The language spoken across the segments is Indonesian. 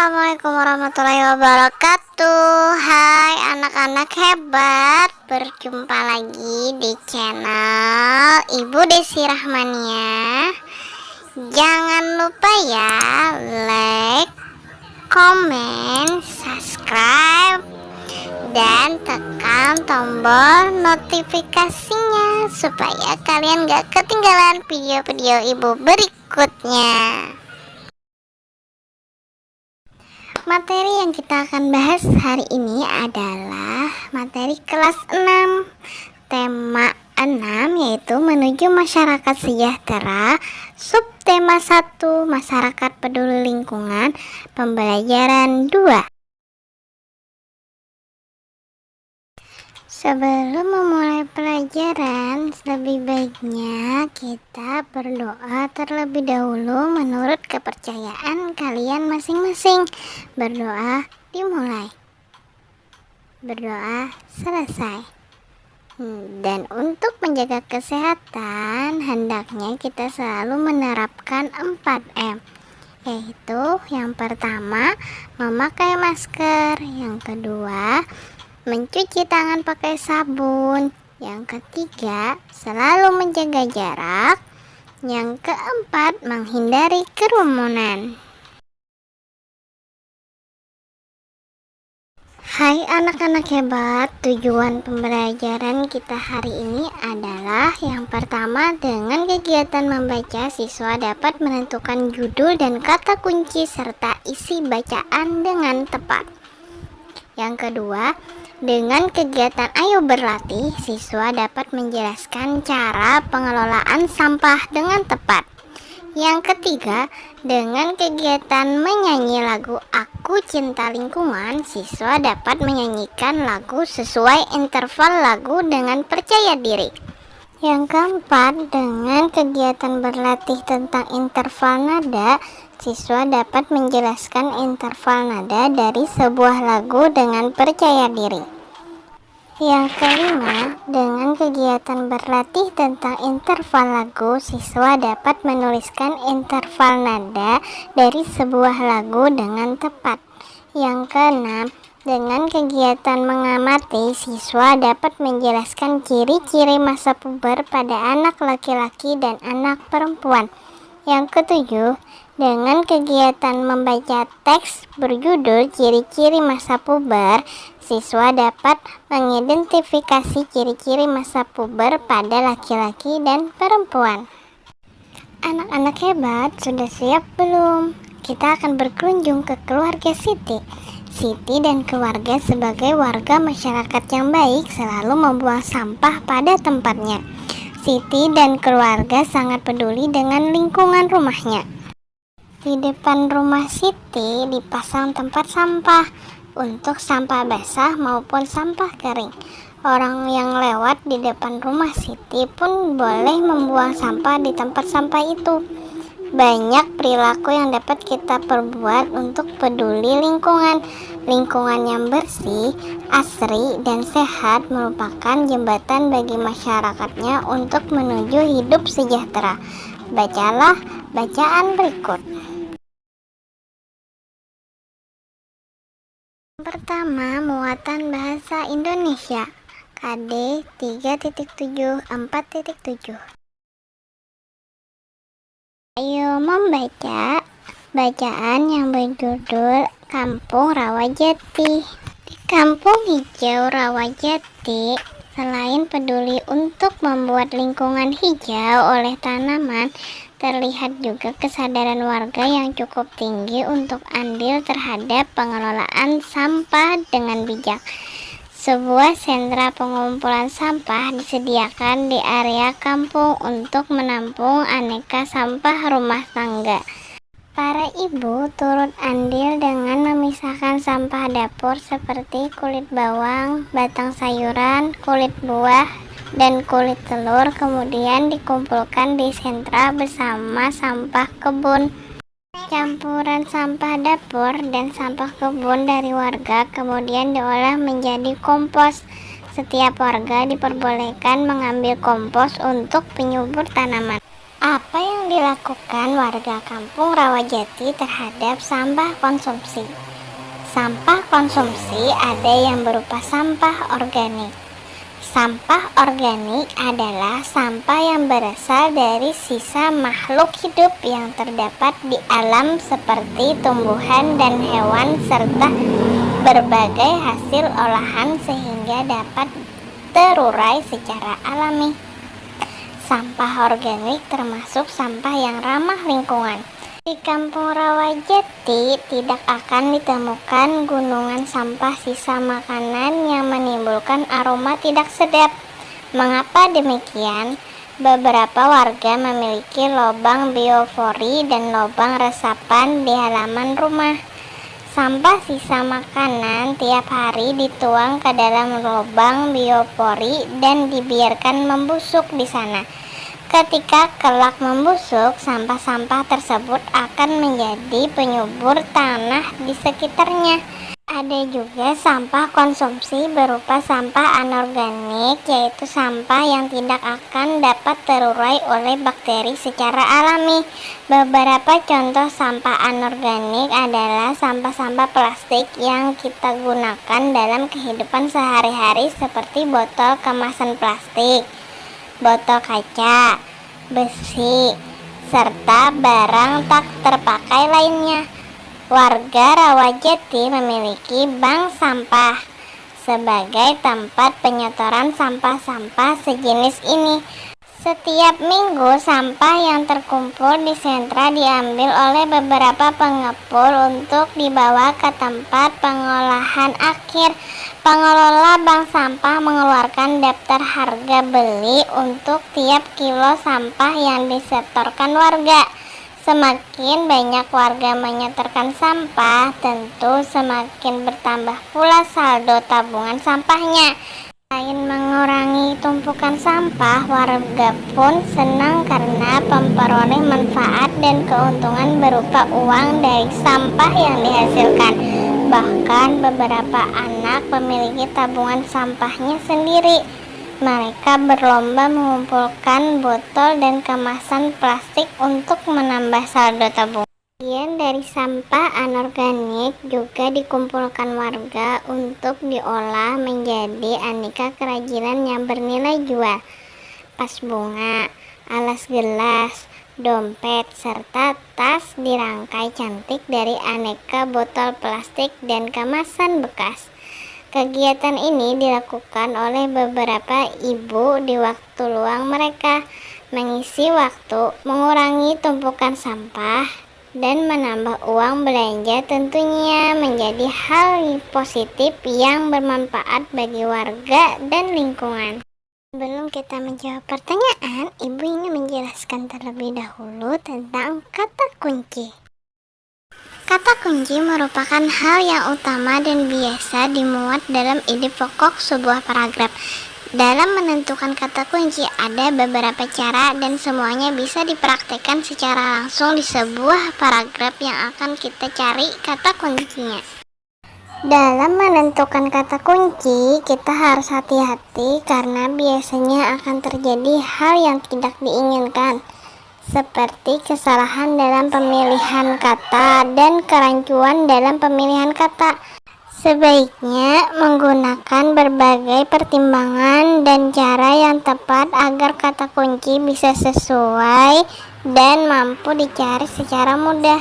Assalamualaikum warahmatullahi wabarakatuh. Hai anak-anak hebat, berjumpa lagi di channel Ibu Desi Rahmania. Jangan lupa ya, like, komen, subscribe, dan tekan tombol notifikasinya supaya kalian gak ketinggalan video-video ibu berikutnya. Materi yang kita akan bahas hari ini adalah materi kelas 6, tema 6 yaitu menuju masyarakat sejahtera, subtema 1 masyarakat peduli lingkungan, pembelajaran 2. Sebelum memulai pelajaran, lebih baiknya kita berdoa terlebih dahulu menurut kepercayaan kalian masing-masing. Berdoa dimulai, berdoa selesai. Dan untuk menjaga kesehatan, hendaknya kita selalu menerapkan 4M, yaitu yang pertama, memakai masker, yang kedua, mencuci tangan pakai sabun, yang ketiga selalu menjaga jarak, yang keempat menghindari kerumunan. Hai anak-anak hebat, tujuan pembelajaran kita hari ini adalah yang pertama, dengan kegiatan membaca siswa dapat menentukan judul dan kata kunci serta isi bacaan dengan tepat. Yang kedua, dengan kegiatan Ayo Berlatih, siswa dapat menjelaskan cara pengelolaan sampah dengan tepat. Yang ketiga, dengan kegiatan menyanyi lagu Aku Cinta Lingkungan, siswa dapat menyanyikan lagu sesuai interval lagu dengan percaya diri. Yang keempat, dengan kegiatan berlatih tentang interval nada, siswa dapat menjelaskan interval nada dari sebuah lagu dengan percaya diri. Yang kelima, dengan kegiatan berlatih tentang interval lagu, siswa dapat menuliskan interval nada dari sebuah lagu dengan tepat. Yang keenam, dengan kegiatan mengamati, siswa dapat menjelaskan ciri-ciri masa puber pada anak laki-laki dan anak perempuan. Yang ketujuh, dengan kegiatan membaca teks berjudul Ciri-ciri Masa Puber, siswa dapat mengidentifikasi ciri-ciri masa puber pada laki-laki dan perempuan. Anak-anak hebat, sudah siap belum? Kita akan berkunjung ke keluarga Siti. Siti dan keluarga sebagai warga masyarakat yang baik selalu membuang sampah pada tempatnya. Siti dan keluarga sangat peduli dengan lingkungan rumahnya. Di depan rumah Siti dipasang tempat sampah untuk sampah basah maupun sampah kering. Orang yang lewat di depan rumah Siti pun boleh membuang sampah di tempat sampah itu. Banyak perilaku yang dapat kita perbuat untuk peduli lingkungan. Lingkungan yang bersih, asri, dan sehat merupakan jembatan bagi masyarakatnya untuk menuju hidup sejahtera. Bacalah bacaan berikut. Pertama, muatan bahasa Indonesia KD 3.7 4.7. Ayo membaca bacaan yang berjudul Kampung Rawajati. Di Kampung Hijau Rawajati, selain peduli untuk membuat lingkungan hijau oleh tanaman, terlihat juga kesadaran warga yang cukup tinggi untuk andil terhadap pengelolaan sampah dengan bijak. Sebuah sentra pengumpulan sampah disediakan di area kampung untuk menampung aneka sampah rumah tangga. Para ibu turut andil dengan memisahkan sampah dapur seperti kulit bawang, batang sayuran, kulit buah, dan kulit telur, kemudian dikumpulkan di sentra bersama sampah kebun. Campuran sampah dapur dan sampah kebun dari warga kemudian diolah menjadi kompos. Setiap warga diperbolehkan mengambil kompos untuk penyubur tanaman. Apa yang dilakukan warga kampung Rawajati terhadap sampah konsumsi? Sampah konsumsi ada yang berupa sampah organik. Sampah organik adalah sampah yang berasal dari sisa makhluk hidup yang terdapat di alam seperti tumbuhan dan hewan serta berbagai hasil olahan sehingga dapat terurai secara alami. Sampah organik termasuk sampah yang ramah lingkungan. Di kampung Rawajati tidak akan ditemukan gunungan sampah sisa makanan yang menimbulkan aroma tidak sedap. Mengapa demikian? Beberapa warga memiliki lubang biopori dan lubang resapan di halaman rumah. Sampah sisa makanan tiap hari dituang ke dalam lubang biopori dan dibiarkan membusuk di sana. Ketika kelak membusuk, sampah-sampah tersebut akan menjadi penyubur tanah di sekitarnya. Ada juga sampah konsumsi berupa sampah anorganik, yaitu sampah yang tidak akan dapat terurai oleh bakteri secara alami. Beberapa contoh sampah anorganik adalah sampah-sampah plastik yang kita gunakan dalam kehidupan sehari-hari seperti botol kemasan plastik, botol kaca, besi, serta barang tak terpakai lainnya. Warga Rawajati memiliki bank sampah sebagai tempat penyetoran sampah-sampah sejenis ini. Setiap minggu sampah yang terkumpul di sentra diambil oleh beberapa pengepul untuk dibawa ke tempat pengolahan akhir. Pengelola bank sampah mengeluarkan daftar harga beli untuk tiap kilo sampah yang disetorkan warga. Semakin banyak warga menyetorkan sampah, tentu semakin bertambah pula saldo tabungan sampahnya. Selain mengurangi tumpukan sampah, warga pun senang karena memperoleh manfaat dan keuntungan berupa uang dari sampah yang dihasilkan. Bahkan beberapa anak memiliki tabungan sampahnya sendiri. Mereka berlomba mengumpulkan botol dan kemasan plastik untuk menambah saldo tabungan. Bagian dari sampah anorganik juga dikumpulkan warga untuk diolah menjadi aneka kerajinan yang bernilai jual. Tas bunga, alas gelas, dompet, serta tas dirangkai cantik dari aneka botol plastik dan kemasan bekas. Kegiatan ini dilakukan oleh beberapa ibu di waktu luang mereka, mengisi waktu, mengurangi tumpukan sampah, dan menambah uang belanja tentunya menjadi hal positif yang bermanfaat bagi warga dan lingkungan. Sebelum kita menjawab pertanyaan, ibu ini menjelaskan terlebih dahulu tentang kata kunci. Kata kunci merupakan hal yang utama dan biasa dimuat dalam ide pokok sebuah paragraf. Dalam menentukan kata kunci ada beberapa cara dan semuanya bisa dipraktekkan secara langsung di sebuah paragraf yang akan kita cari kata kuncinya. Dalam menentukan kata kunci, kita harus hati-hati karena biasanya akan terjadi hal yang tidak diinginkan, seperti kesalahan dalam pemilihan kata dan kerancuan dalam pemilihan kata. Sebaiknya menggunakan berbagai pertimbangan dan cara yang tepat agar kata kunci bisa sesuai dan mampu dicari secara mudah.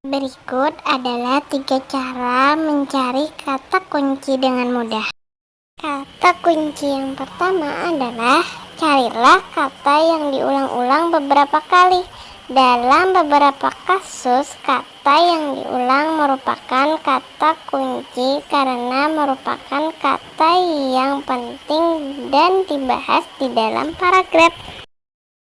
Berikut adalah 3 cara mencari kata kunci dengan mudah. Kata kunci yang pertama adalah carilah kata yang diulang-ulang beberapa kali. Dalam beberapa kasus, kata yang diulang merupakan kata kunci karena merupakan kata yang penting dan dibahas di dalam paragraf.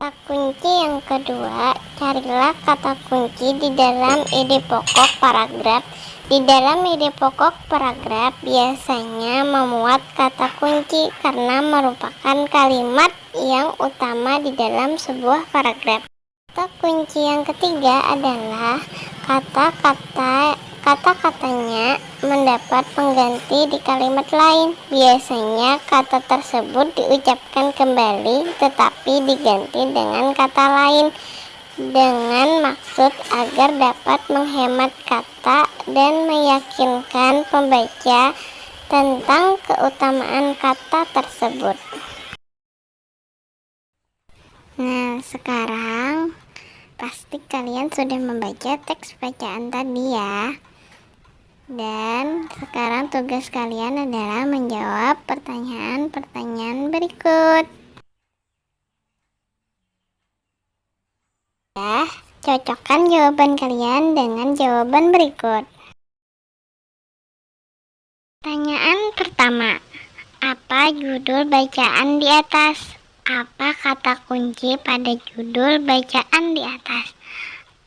Kata kunci yang kedua, carilah kata kunci di dalam ide pokok paragraf. Di dalam ide pokok paragraf biasanya memuat kata kunci karena merupakan kalimat yang utama di dalam sebuah paragraf. Kata kunci yang ketiga adalah kata-katanya mendapat pengganti di kalimat lain. Biasanya kata tersebut diucapkan kembali tetapi diganti dengan kata lain dengan maksud agar dapat menghemat kata dan meyakinkan pembaca tentang keutamaan kata tersebut. Nah, sekarang pasti kalian sudah membaca teks bacaan tadi ya. Dan sekarang tugas kalian adalah menjawab pertanyaan-pertanyaan berikut. Ya, cocokkan jawaban kalian dengan jawaban berikut. Pertanyaan pertama, apa judul bacaan di atas? Apa kata kunci pada judul bacaan di atas?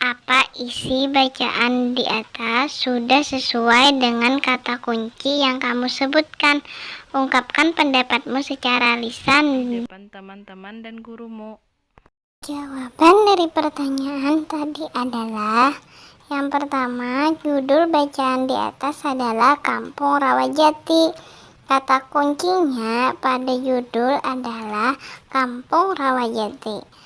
Apa isi bacaan di atas sudah sesuai dengan kata kunci yang kamu sebutkan? Ungkapkan pendapatmu secara lisan di depan teman-teman dan gurumu. Jawaban dari pertanyaan tadi adalah yang pertama, judul bacaan di atas adalah Kampung Rawajati. Kata kuncinya pada judul adalah Kampung Rawajati.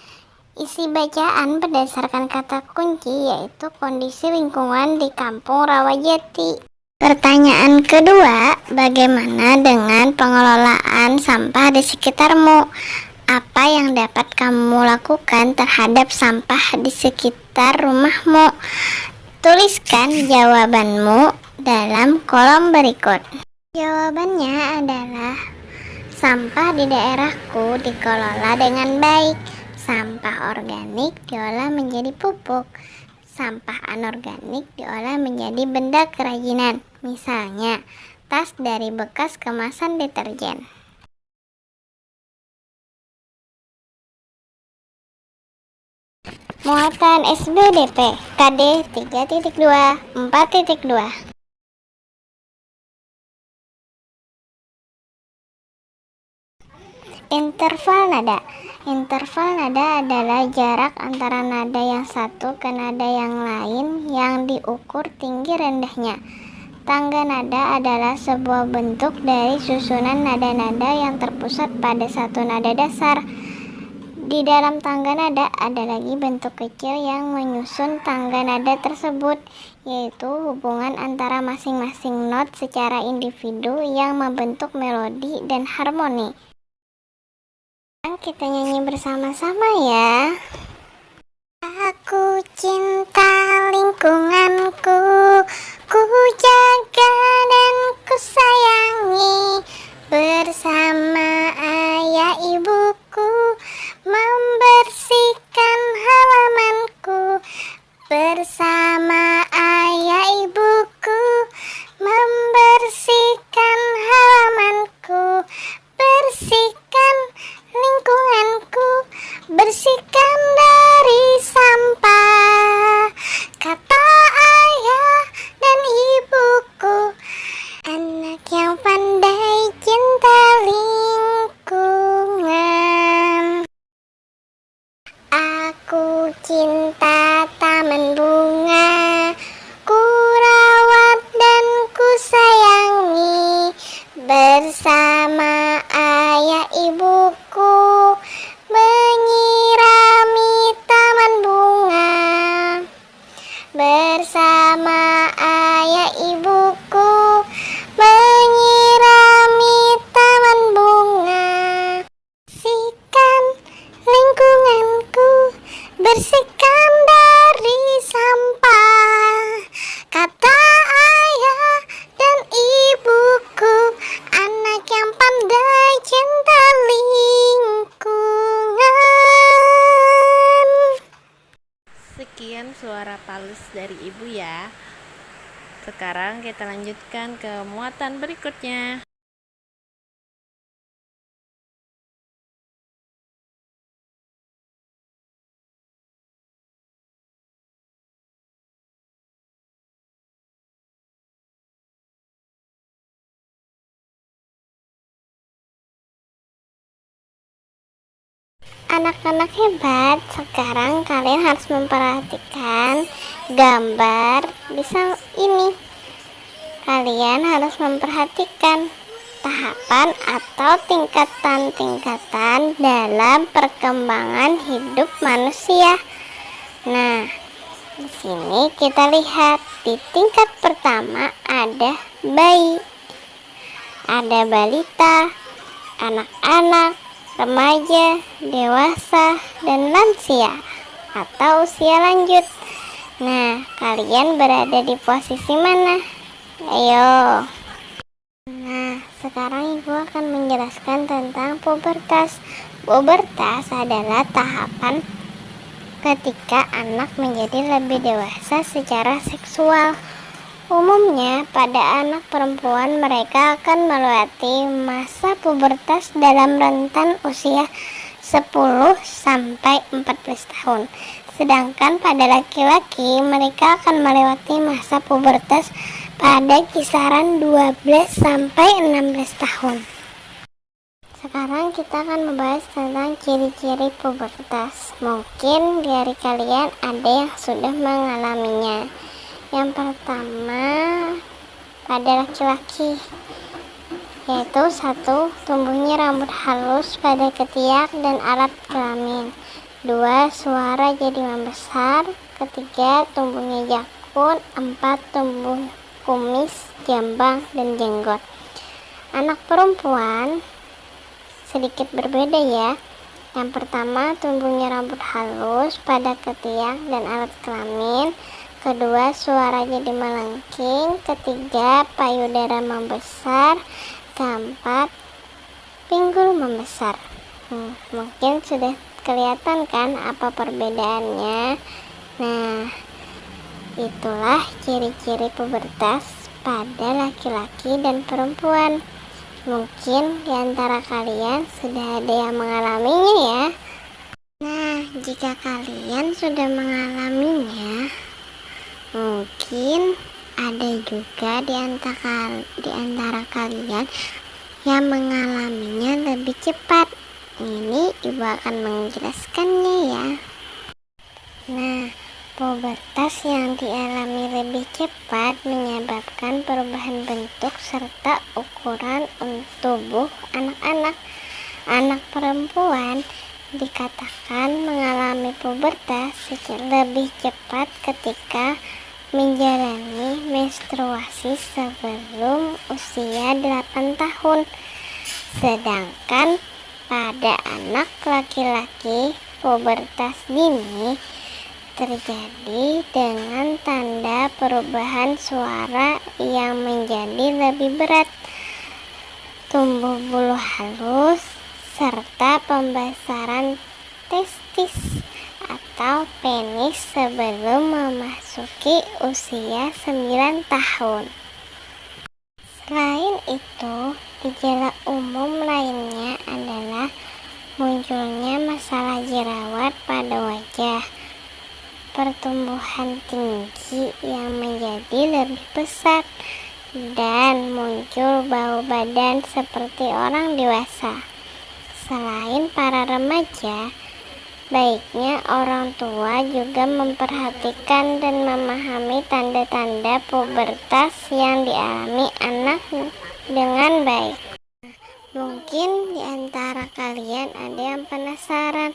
Isi bacaan berdasarkan kata kunci yaitu kondisi lingkungan di Kampung Rawajati. Pertanyaan kedua, bagaimana dengan pengelolaan sampah di sekitarmu? Apa yang dapat kamu lakukan terhadap sampah di sekitar rumahmu? Tuliskan jawabanmu dalam kolom berikut. Jawabannya adalah sampah di daerahku dikelola dengan baik. Sampah organik diolah menjadi pupuk. Sampah anorganik diolah menjadi benda kerajinan. Misalnya, tas dari bekas kemasan deterjen. Muatan SBDP KD 3.2 4.2. Interval nada. Interval nada adalah jarak antara nada yang satu ke nada yang lain yang diukur tinggi rendahnya. Tangga nada adalah sebuah bentuk dari susunan nada-nada yang terpusat pada satu nada dasar. Di dalam tangga nada ada lagi bentuk kecil yang menyusun tangga nada tersebut, yaitu hubungan antara masing-masing not secara individu yang membentuk melodi dan harmoni. Kita nyanyi bersama-sama ya. Aku cinta lingkunganku, ku jaga dan ku sayangi. Bersama ayah ibuku membersihkan halamanku. Bersama ayah ibuku membersihkan halamanku. Bersihkan lingkunganku, bersihkan dari sampah. Kata ayah dan ibuku, anak yang pandai cinta lingkungan. Aku cinta taman bunga, ku rawat dan ku sayangi. Bersama ayah ibuku menyirami taman bunga. Bersama ayah ibuku menyirami taman bunga. Bersihkan lingkunganku, bersihkan dari sampah. Kata ayah dan ibuku, anak yang pandai cinta lingkungan. Sekian suara palus dari ibu ya. Sekarang kita lanjutkan ke muatan berikutnya. Anak-anak hebat, sekarang kalian harus memperhatikan gambar bisa ini. Kalian harus memperhatikan tahapan atau tingkatan-tingkatan dalam perkembangan hidup manusia. Nah, di sini kita lihat di tingkat pertama ada bayi, ada balita, anak-anak, remaja, dewasa, dan lansia atau usia lanjut. Nah, kalian berada di posisi mana? Ayo. Nah, sekarang ibu akan menjelaskan tentang pubertas. Pubertas adalah tahapan ketika anak menjadi lebih dewasa secara seksual. Umumnya pada anak perempuan mereka akan melewati masa pubertas dalam rentan usia 10 sampai 14 tahun. Sedangkan pada laki-laki mereka akan melewati masa pubertas pada kisaran 12 sampai 16 tahun. Sekarang kita akan membahas tentang ciri-ciri pubertas. Mungkin dari kalian ada yang sudah mengalaminya. Yang pertama pada laki-laki, yaitu 1. Tumbuhnya rambut halus pada ketiak dan alat kelamin. 2. Suara jadi membesar. 3. Tumbuhnya jakun. 4. Tumbuh kumis, jambang, dan jenggot. Anak perempuan sedikit berbeda ya. Yang pertama, tumbuhnya rambut halus pada ketiak dan alat kelamin. 2. Suara jadi melengking. 3. Payudara membesar. 4. Pinggul membesar. Mungkin sudah kelihatan kan apa perbedaannya. Nah, itulah ciri-ciri pubertas pada laki-laki dan perempuan. Mungkin diantara kalian sudah ada yang mengalaminya ya. Nah, jika kalian sudah mengalaminya, mungkin ada juga di antara kalian yang mengalaminya lebih cepat. Ini ibu akan menjelaskannya ya. Nah, pubertas yang dialami lebih cepat menyebabkan perubahan bentuk serta ukuran tubuh anak-anak. Anak perempuan dikatakan mengalami pubertas lebih cepat ketika menjalani menstruasi sebelum usia 8 tahun. Sedangkan pada anak laki-laki, pubertas dini terjadi dengan tanda perubahan suara yang menjadi lebih berat, tumbuh bulu halus, serta pembesaran testis atau penis sebelum memasuki usia 9 tahun. Selain itu, gejala umum lainnya adalah munculnya masalah jerawat pada wajah, pertumbuhan tinggi yang menjadi lebih besar, dan muncul bau badan seperti orang dewasa. Selain para remaja, baiknya orang tua juga memperhatikan dan memahami tanda-tanda pubertas yang dialami anak dengan baik. Mungkin di antara kalian ada yang penasaran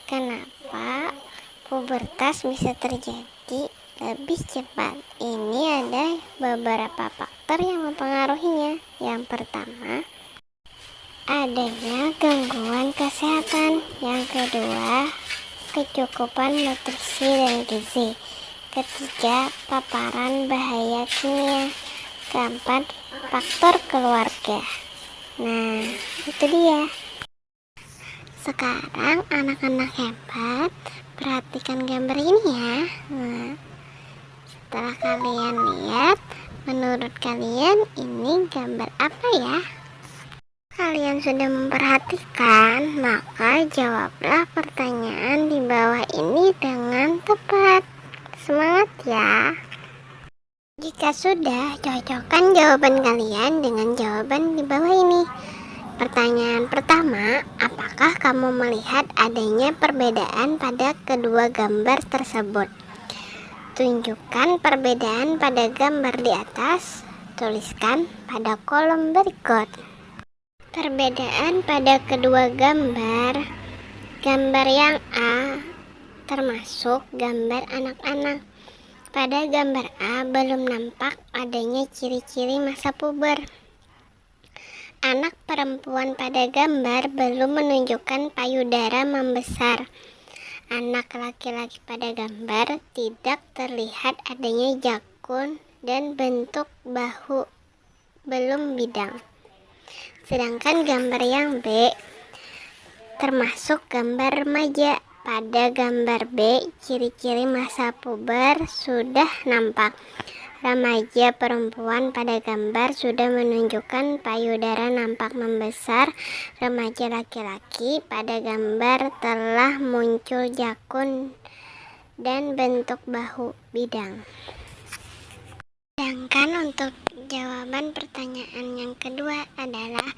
kenapa pubertas bisa terjadi lebih cepat. Ini ada beberapa faktor yang mempengaruhinya. Yang pertama, adanya gangguan kesehatan. Yang kedua, kecukupan nutrisi dan gizi. Ketiga, paparan bahaya kimia. Keempat, faktor keluarga. Nah, itu dia. Sekarang anak-anak hebat, perhatikan gambar ini ya. Nah, setelah kalian lihat, menurut kalian ini gambar apa ya? Kalian sudah memperhatikan, maka jawablah pertanyaan di bawah ini dengan tepat. Semangat ya! Jika sudah, cocokkan jawaban kalian dengan jawaban di bawah ini. Pertanyaan pertama, apakah kamu melihat adanya perbedaan pada kedua gambar tersebut? Tunjukkan perbedaan pada gambar di atas. Tuliskan pada kolom berikut. Perbedaan pada kedua gambar. Gambar yang A termasuk gambar anak-anak. Pada gambar A belum nampak adanya ciri-ciri masa puber. Anak perempuan pada gambar belum menunjukkan payudara membesar. Anak laki-laki pada gambar tidak terlihat adanya jakun dan bentuk bahu belum bidang. Sedangkan gambar yang B termasuk gambar remaja. Pada gambar B, ciri-ciri masa puber sudah nampak. Remaja perempuan pada gambar sudah menunjukkan payudara nampak membesar. Remaja laki-laki pada gambar telah muncul jakun dan bentuk bahu bidang. Sedangkan untuk jawaban pertanyaan yang kedua adalah,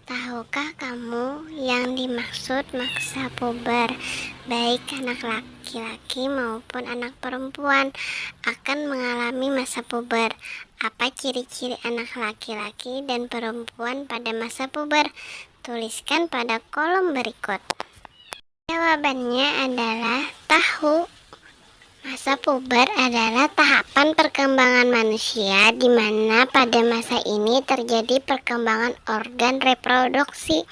tahukah kamu yang dimaksud masa puber, baik anak laki-laki maupun anak perempuan akan mengalami masa puber? Apa ciri-ciri anak laki-laki dan perempuan pada masa puber? Tuliskan pada kolom berikut. Jawabannya adalah tahu. Masa puber adalah tahapan perkembangan manusia di mana pada masa ini terjadi perkembangan organ reproduksi.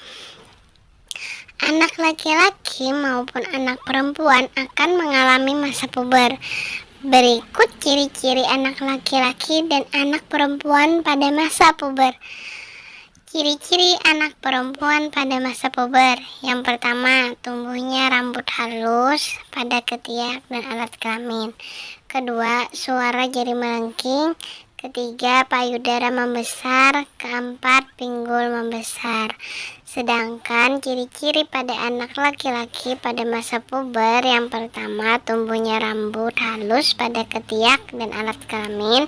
Anak laki-laki maupun anak perempuan akan mengalami masa puber. Berikut ciri-ciri anak laki-laki dan anak perempuan pada masa puber. Ciri-ciri anak perempuan pada masa puber. Yang pertama, tumbuhnya rambut halus pada ketiak dan alat kelamin. Kedua, suara jari melengking. Ketiga, payudara membesar. Keempat, pinggul membesar. Sedangkan ciri-ciri pada anak laki-laki pada masa puber, yang pertama, tumbuhnya rambut halus pada ketiak dan alat kelamin.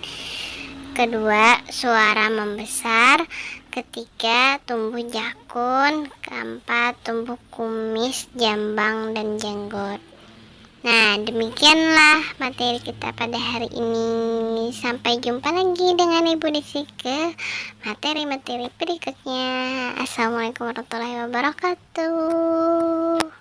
Kedua, suara membesar. Ketiga, tumbuh jakun. Keempat, tumbuh kumis, jambang, dan jenggot. Nah, demikianlah materi kita pada hari ini. Sampai jumpa lagi dengan Ibu Diksi ke materi-materi berikutnya. Assalamualaikum warahmatullahi wabarakatuh.